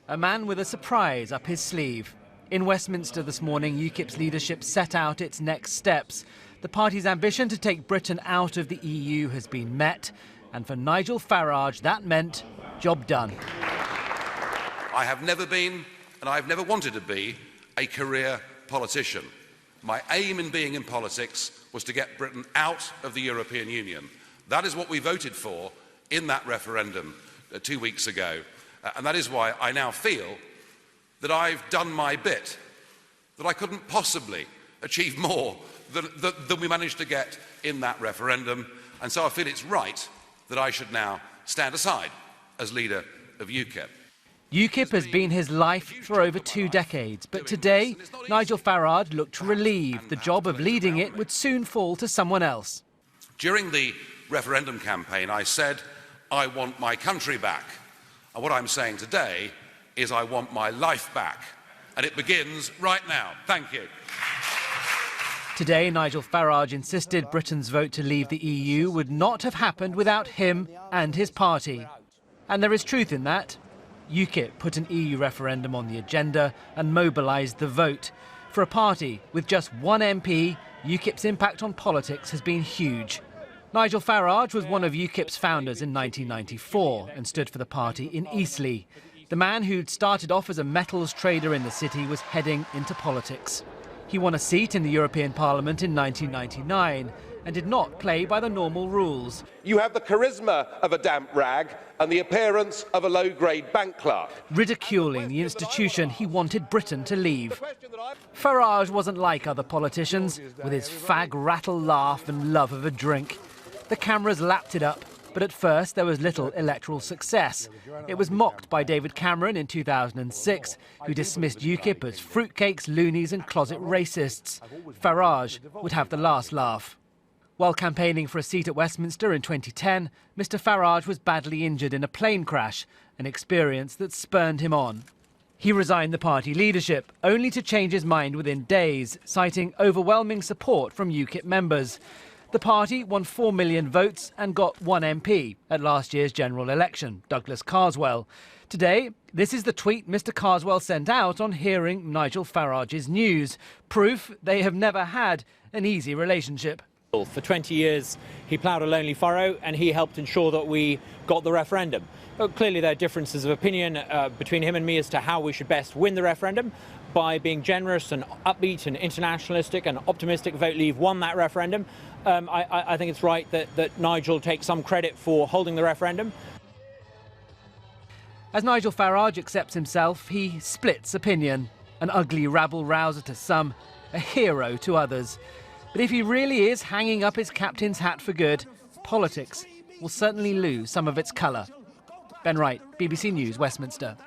a man with a surprise up his sleeve. In Westminster this morning, UKIP's leadership set out its next steps. The party's ambition to take Britain out of the EU has been met, and for Nigel Farage that meant job done. I have never been, and I've never wanted to be, a career politician. My aim in being in politics was to get Britain out of the European Union. That is what we voted for in that referendum 2 weeks ago. And that is why I now feel that I've done my bit, that I couldn't possibly achieve more than we managed to get in that referendum. And so I feel it's right that I should now stand aside as leader of UKIP. UKIP has been his life for over 2 decades, but today Nigel Farage looked relieved the job of leading it would soon fall to someone else. During the referendum campaign, I said, I want my country back. And what I'm saying today is I want my life back. And it begins right now. Thank you. Today, Nigel Farage insisted Britain's vote to leave the EU would not have happened without him and his party. And there is truth in that. UKIP put an EU referendum on the agenda and mobilised the vote. For a party with just one MP, UKIP's impact on politics has been huge. Nigel Farage was one of UKIP's founders in 1994 and stood for the party in Eastleigh. The man who'd started off as a metals trader in the city was heading into politics. He won a seat in the European Parliament in 1999 and did not play by the normal rules. You have the charisma of a damp rag and the appearance of a low-grade bank clerk. Ridiculing the institution he wanted Britain to leave. Farage wasn't like other politicians, with his fag-rattle laugh and love of a drink. The cameras lapped it up, but at first there was little electoral success. It was mocked by David Cameron in 2006, who dismissed UKIP as fruitcakes, loonies and closet racists. Farage would have the last laugh. While campaigning for a seat at Westminster in 2010, Mr Farage was badly injured in a plane crash, an experience that spurred him on. He resigned the party leadership, only to change his mind within days, citing overwhelming support from UKIP members. The party won 4 million votes and got 1 MP at last year's general election, Douglas Carswell. Today, this is the tweet Mr Carswell sent out on hearing Nigel Farage's news. Proof they have never had an easy relationship. For 20 years, he ploughed a lonely furrow and he helped ensure that we got the referendum. But clearly there are differences of opinion between him and me as to how we should best win the referendum. By being generous and upbeat and internationalistic and optimistic, Vote Leave won that referendum. I think it's right that Nigel takes some credit for holding the referendum. As Nigel Farage accepts himself, he splits opinion. An ugly rabble-rouser to some, a hero to others. But if he really is hanging up his captain's hat for good, politics will certainly lose some of its colour. Ben Wright, BBC News, Westminster.